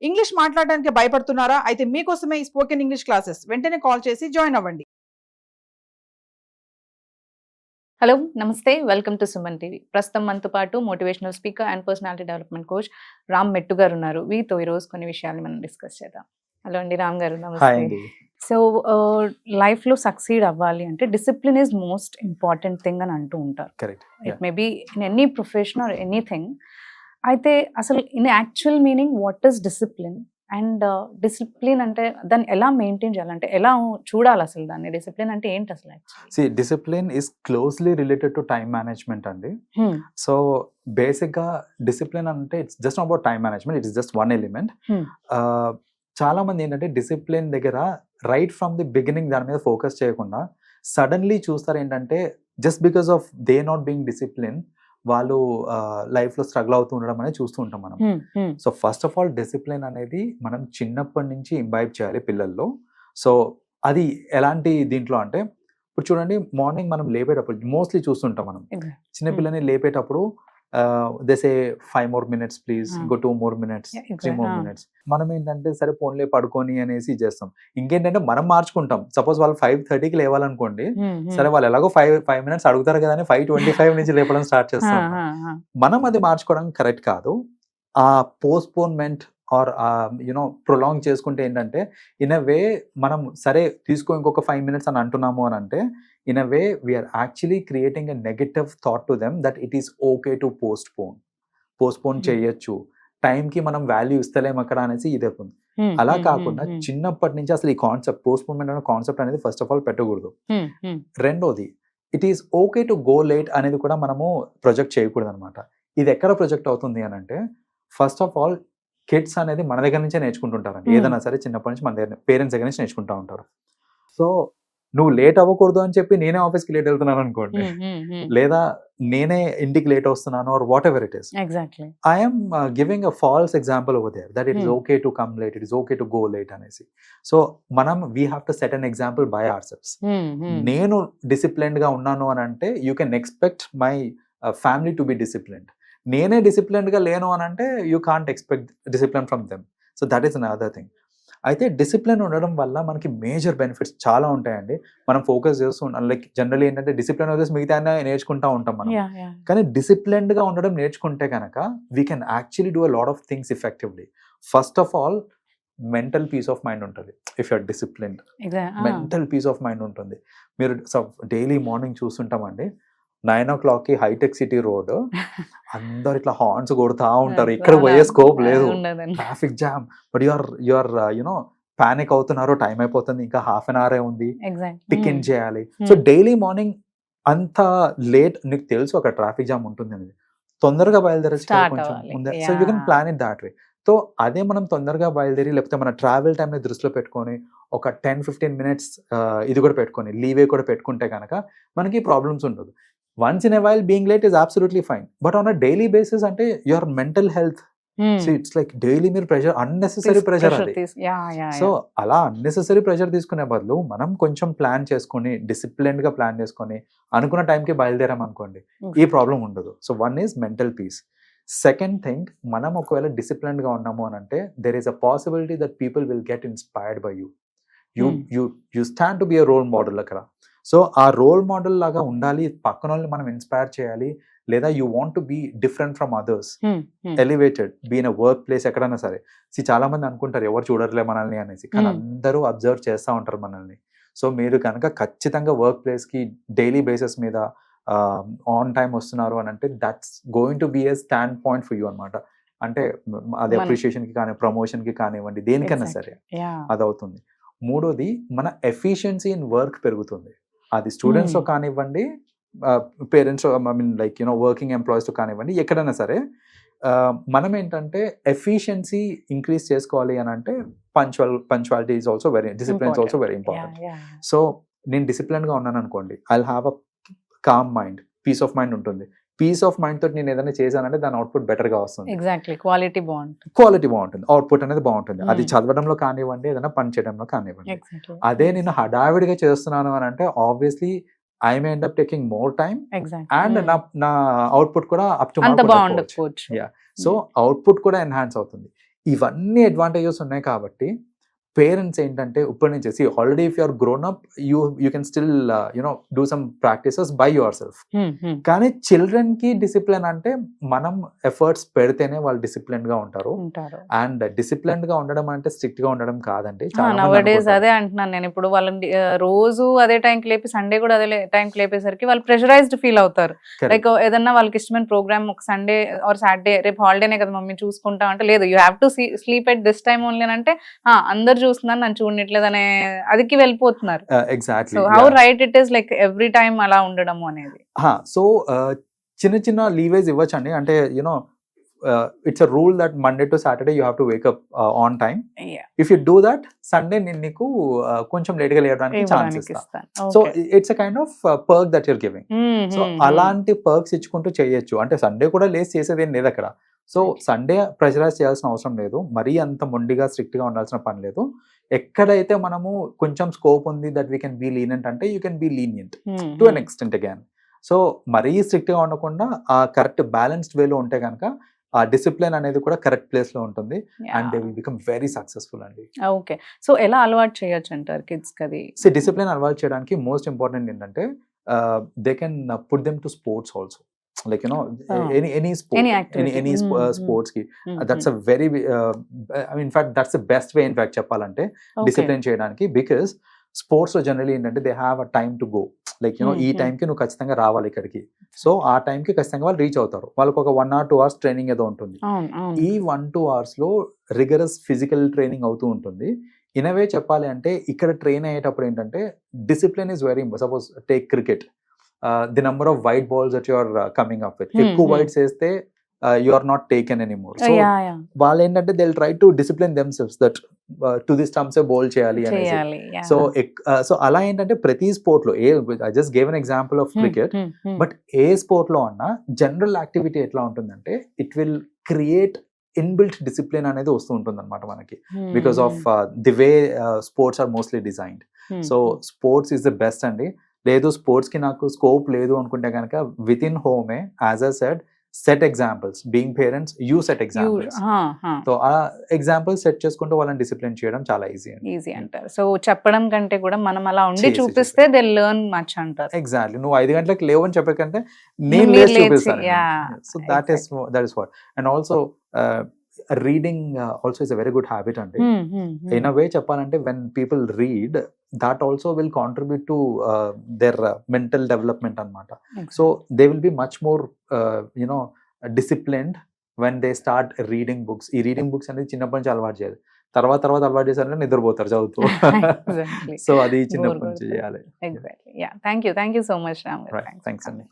English మాట్లాడడానికి భయపడుతున్నారా? అయితే మీకోసమే ఈ స్పోకెన్ ఇంగ్లీష్ క్లాసెస్. వెంటనే కాల్ చేసి జాయిన్ అవ్వండి. హలో నమస్తే, వెల్కమ్ టు సుమన్ టీవీ. ప్రస్తుతం మనతో పాటు motivational speaker and personality development coach Ram మెట్టు గారు ఉన్నారు. వీరితో ఈరోజు కొన్ని విషయాలు మనం డిస్కస్ చేద్దాం. హలో అండి రామ్ గారు, నమస్తే. సో లైఫ్లో సక్సీడ్ అవ్వాలి అంటే discipline is most important thing అని అంటూ ఉంటారు. It may be in any profession or anything. అయితే అసలు in actual meaning what is discipline and discipline అంటే దాన్ని ఎలా మెయింటైన్ చేయాలంటే ఎలా చూడాలి అసలు దాన్ని? డిసిప్లిన్ అంటే ఏంటి అసలు? Discipline is closely related to time management అండి. సో బేసిక్ గా డిసిప్లిన్ అంటే it's just about time management, it's just one element. చాలా మంది ఏంటంటే డిసిప్లిన్ దగ్గర రైట్ ఫ్రమ్ ది బిగినింగ్ దాని మీద ఫోకస్ చేయకుండా సడన్లీ చూస్తారు ఏంటంటే just because of they not being discipline వాళ్ళు లైఫ్ లో స్ట్రగుల్ అవుతూ ఉండడం అనేది చూస్తూ ఉంటాం మనం. So first of all discipline అనేది మనం చిన్నప్పటి నుంచి ఇంబైబ్ చేయాలి పిల్లల్లో. సో అది ఎలాంటి దీంట్లో అంటే ఇప్పుడు చూడండి, మార్నింగ్ మనం లేపేటప్పుడు మోస్ట్లీ చూస్తుంటాం మనం చిన్నపిల్లని లేపేటప్పుడు they say 5 more minutes please, ఇంకో 2 more minutes, 3 more minutes. మనం ఏంటంటే సరే ఫోన్లే పడుకొని అనేసి చేస్తాం. ఇంకేంటంటే మనం మార్చుకుంటాం. సపోజ్ వాళ్ళు 5:30కి లేవాలనుకోండి, సరే వాళ్ళు ఎలాగో 5 minutes అడుగుతారు కదా అని 5:25 నుంచి లేపడం స్టార్ట్ చేస్తాం. మనం అది మార్చుకోవడం కరెక్ట్ కాదు. ఆ పోస్ట్పోన్మెంట్ ఆర్ ప్రొలాంగ్ చేసుకుంటే ఏంటంటే ఇన్ అ వే మనం సరే తీసుకో ఇంకొక 5 minutes అని అంటున్నాము అని అంటే in a way we are actually creating a negative thought to them that it is okay to postpone చేయొచ్చు, టైంకి మనం వాల్యూ ఇస్తలేము అక్కడ అనేసి ఇదే ఉంది. అలా కాకుండా చిన్నప్పటి నుంచి అసలు ఈ కాన్సెప్ట్ పోస్ట్పోన్మెంట్ అనే కాన్సెప్ట్ అనేది ఫస్ట్ ఆఫ్ ఆల్ పెట్టకూడదు. రెండోది it is okay to go late అనేది కూడా మనము ప్రొజెక్ట్ చేయకూడదు అనమాట. ఇది ఎక్కడ ప్రొజెక్ట్ అవుతుంది అని అంటే ఫస్ట్ ఆఫ్ ఆల్ కిడ్స్ అనేది మన దగ్గర నుంచే నేర్చుకుంటుంటారండి. ఏదైనా సరే చిన్నప్పటి నుంచి మన దగ్గర పేరెంట్స్ దగ్గర నుంచి నేర్చుకుంటూ ఉంటారు. సో నువ్వు లేట్ అవ్వకూడదు అని చెప్పి నేనే ఆఫీస్కి లేట్ వెళ్తున్నాను అనుకోండి, లేదా నేనే ఇంటికి లేట్ వస్తున్నాను or whatever it is, I'm giving a false example over there that it is okay to come late, it is okay to go late అనేసి. సో మనం we have to set an example by ourselves. నేను disciplined గా ఉన్నాను అని అంటే you can expect my family to be disciplined. నేనే disciplined గా లేను అని అంటే you can't expect discipline from them. So that is another thing. అయితే డిసిప్లిన్ ఉండడం వల్ల మనకి మేజర్ బెనిఫిట్స్ చాలా ఉంటాయండి. మనం ఫోకస్ చేస్తూ ఉంటాం. లైక్ జనరల్లీ ఏంటంటే డిసిప్లిన్ వచ్చేసి మిగతా నేర్చుకుంటూ ఉంటాం మనం, కానీ డిసిప్లిన్డ్ గా ఉండడం నేర్చుకుంటే కనుక we can actually do a lot of things effectively. First of all mental peace of mind ఉంటుంది. If you're disciplined, mental peace of mind ఉంటుంది. మీరు డైలీ మార్నింగ్ చూస్తుంటామండి 9 o'clock హైటెక్ సిటీ రోడ్ అందరు ఇట్లా హార్న్స్ కొడుతూ ఉంటారు, ఇక్కడ పోయే స్కోప్ లేదు, traffic jam, but your panic అవుతున్నారు, టైం అయిపోతుంది, ఇంకా హాఫ్ అన్ అవర్ ఉంది, టిక్ ఇన్ చేయాలి. సో డైలీ మార్నింగ్ అంత లేట్, నీకు తెలుసు అక్కడ ట్రాఫిక్ జామ్ ఉంటుంది అనేది, తొందరగా బయలుదేరచ్చు కొంచెం ముందే. So you can plan it that way. So అదే మనం తొందరగా బయలుదేరి లేకపోతే మన ట్రావెల్ టైంని దృష్టిలో పెట్టుకొని ఒక 10-15 minutes ఇది కూడా పెట్టుకొని లీవే కూడా పెట్టుకుంటే కనుక మనకి ప్రాబ్లమ్స్ ఉండదు. Once in a while being late is absolutely fine, but on a daily basis ante your mental health, so it's like daily meer pressure, unnecessary pressure adi. So ala unnecessary pressure తీసుకునే బదులు మనం కొంచెం plan చేసుకొని disciplined గా plan చేసుకొని అనుకున్న టైంకి బయలుదేరాం అనుకోండి, ఈ ప్రాబ్లం ఉండదు. So one is mental peace. Second thing, మనం ఒకవేళ డిసిప్లిన్డ్ గా ఉన్నాము అని అంటే there is a possibility that people will get inspired by you. You stand to be a role model అక్కడ. సో ఆ రోల్ మోడల్ లాగా ఉండాలి, పక్కన వాళ్ళని మనం ఇన్స్పైర్ చేయాలి, లేదా you want to be different from others, elevated, be in a work place ఎక్కడైనా సరే. చాలా మంది అనుకుంటారు ఎవరు చూడట్లే మనల్ని అనేసి, కానీ అందరూ అబ్జర్వ్ చేస్తూ ఉంటారు మనల్ని. సో మీరు కనుక ఖచ్చితంగా వర్క్ ప్లేస్కి డైలీ బేసిస్ మీద ఆన్ టైం వస్తున్నారు అని అంటే that's going to be a stand point for you అనమాట. అంటే అది అప్రిషియేషన్కి కానీ ప్రమోషన్కి కానివ్వండి, దేనికైనా సరే అది అవుతుంది. మూడోది మన ఎఫిషియన్సీ ఇన్ వర్క్ పెరుగుతుంది. అది స్టూడెంట్స్ లో కానివ్వండి, parents I mean like working employees తో కానివ్వండి, ఎక్కడైనా సరే మనం ఏంటంటే ఎఫిషియన్సీ ఇంక్రీజ్ చేసుకోవాలి అని అంటే punctuality is also very, discipline is also very important. So నేను డిసిప్లిన్ గా ఉన్నాను అనుకోండి, I have a calm mind, peace of mind ఉంటుంది. పీస్ ఆఫ్ మైండ్ తోటి నేను ఏదైనా చేశానంటే దాని అవుట్పుట్ బెటర్ గా వస్తుంది. క్వాలిటీ బాగుంటుంది, అవుట్పుట్ అనేది బాగుంటుంది. అది చదవడంలో కానివ్వండి, ఏదైనా పని చేయడంలో కానివ్వండి. అదే నేను హడావిడిగా చేస్తున్నాను అని అంటే obviously I may end up taking more time and నా అవుట్పుట్ కూడా up to mark. So output కూడా ఎన్హాన్స్ అవుతుంది. ఇవన్నీ అడ్వాంటేజెస్ ఉన్నాయి కాబట్టి పేరెంట్స్ ఏంటంటే ఇప్పటి నుంచి already if you're grown up you can still do some practices by yourself. కానీ చిల్డ్రన్ కి డిసిప్లిన్ అంటే మనం ఎఫర్ట్స్ పెడితేనే వాళ్ళు డిసిప్లిన్ గా ఉంటారు. అండ్ డిసిప్లిన్ గా ఉండడం అంటే స్ట్రిక్ట్ గా ఉండడం కాదండి. నవడేస్ అదే అంటున్నాను నేను. ఇప్పుడు వాళ్ళని రోజు అదే టైంకి లేపి సండే కూడా అదే టైంకి లేపేసరికి వాళ్ళు ప్రెషరైజ్డ్ ఫీల్ అవుతారు. లైక్ ఏదన్నా వాళ్ళకి ఇష్టమైన ప్రోగ్రామ్ ఒక సండే ఆర్ సాటర్డే రేపు హాలిడేనే కదా మమ్మీ చూసుకుంటాం అంటే, లేదు you have to sleep at this time only అంటే అందరు చూస్తున్నారు నన్ను చూడట్లేదు అనే అదికి వెళ్ళిపోతున్నారు. Exactly. So how right it is like every time అలా ఉండడం అనేది. సో చిన్న చిన్న లీవేజ్ ఇవ్వచ్చండి. అంటే it's a rule that Monday to Saturday you have to wake up on time. If you do that Sunday నేను నీకు కొంచెం లేట్ గా లేవడానికి ఛాన్స్ ఇస్తాను. So it's a kind of perk that you're giving. So అలాంటి perks ఇచ్చుకుంటూ చేయొచ్చు. అంటే సండే కూడా లేస్ చేసేది ఏం లేదు అక్కడ. సో సండే ప్రెషరైజ్ చేయాల్సిన అవసరం లేదు. మరీ అంత మొండిగా స్ట్రిక్ట్ గా ఉండాల్సిన పని లేదు. ఎక్కడైతే మనము కొంచెం స్కోప్ ఉంది that we can be lenient అంటే you can be lenient to an extent again. So మరీ స్ట్రిక్ట్ గా ఉండకుండా ఆ కరెక్ట్ బ్యాలెన్స్డ్ వేలో ఉంటే కనుక ఆ డిసిప్లిన్ అనేది కూడా కరెక్ట్ ప్లేస్ లో ఉంటుంది and they will become very successful అండి. ఓకే. సో ఎలా అలవాటు చేయొచ్చు అంటారు కిడ్స్ కి? డిసిప్లిన్ అలవాటు చేయడానికి మోస్ట్ ఇంపార్టెంట్ ఏంటంటే they can put them to sports also. Like any sport, any sports ki that's a very in fact that's the best way in fact cheppalante discipline cheyadaniki, because sports lo generally ఏంటంటే they have a time to go. Like ఈ time కి నువ్వు ఖచ్చితంగా రావాలి ఇక్కడికి. So ఆ time కి ఖచ్చితంగా వాళ్ళు రీచ్ అవుతారు. వాళ్ళకి ఒక 1 or 2 hours ట్రైనింగ్ ఏదో ఉంటుంది. ఈ 1-2 hours లో రిగరస్ ఫిజికల్ ట్రైనింగ్ అవుతూ ఉంటుంది. ఇన్ అవే చెప్పాలి అంటే ఇక్కడ ట్రైన్ అయ్యేటప్పుడు ఏంటంటే discipline is very important. Suppose take cricket, the number of white balls that you are coming up with. Ekku whites cheste you are not taken anymore. So వాళ్ళు ఏంటంటే they'll try to discipline themselves that to this terms a ball చేయాలి అనేసి. So అలా ఏంటంటే ప్రతి sport లో I just gave an example of cricket, but ఏ sport లో అన్నా జనరల్ యాక్టివిటీ ఎట్లా ఉంటుందంటే it will create inbuilt discipline అనేది వస్తూ ఉంటుంది అనమాట మనకి, because of the way sports are mostly designed. So sports is the best అండి. లేదు స్పోర్ట్స్ కి నాకు స్కోప్ లేదు అనుకుంటే కనుక విత్ ఇన్ హోమే as a said set examples. Being parents you set examples. So ఆ ఎగ్జాంపుల్స్ సెట్ చేసుకుంటూ వాళ్ళని డిసిప్లిన్ చేయడం చాలా ఈజీ అంటారు. సో చెప్పడం కంటే కూడా మనం అలా ఉండి చూపిస్తే దే లెర్న్ మచ్ అంటారు. ఎగ్జాక్ట్లీ. నువ్వు 5 గంటలకు లేవని చెప్పకంటే నేను లేచి చూపిస్తాను. So that is what. And also reading also is a very good habit అండి. In a way చెప్పాలంటే when people read, that also will contribute to their mental development అన్నమాట. So they will be much more disciplined when they start reading books. ఈ reading books అనేది చిన్నప్పటి నుంచి అలవాటు చేయాలి. తర్వాత అలవాటు చేశారంటే నిద్రపోతారు చదువుతూ. సో అది చిన్నప్పటి నుంచి చేయాలి. Exactly. Yeah. Thank you so much, Ram. Right. Thanks అండి.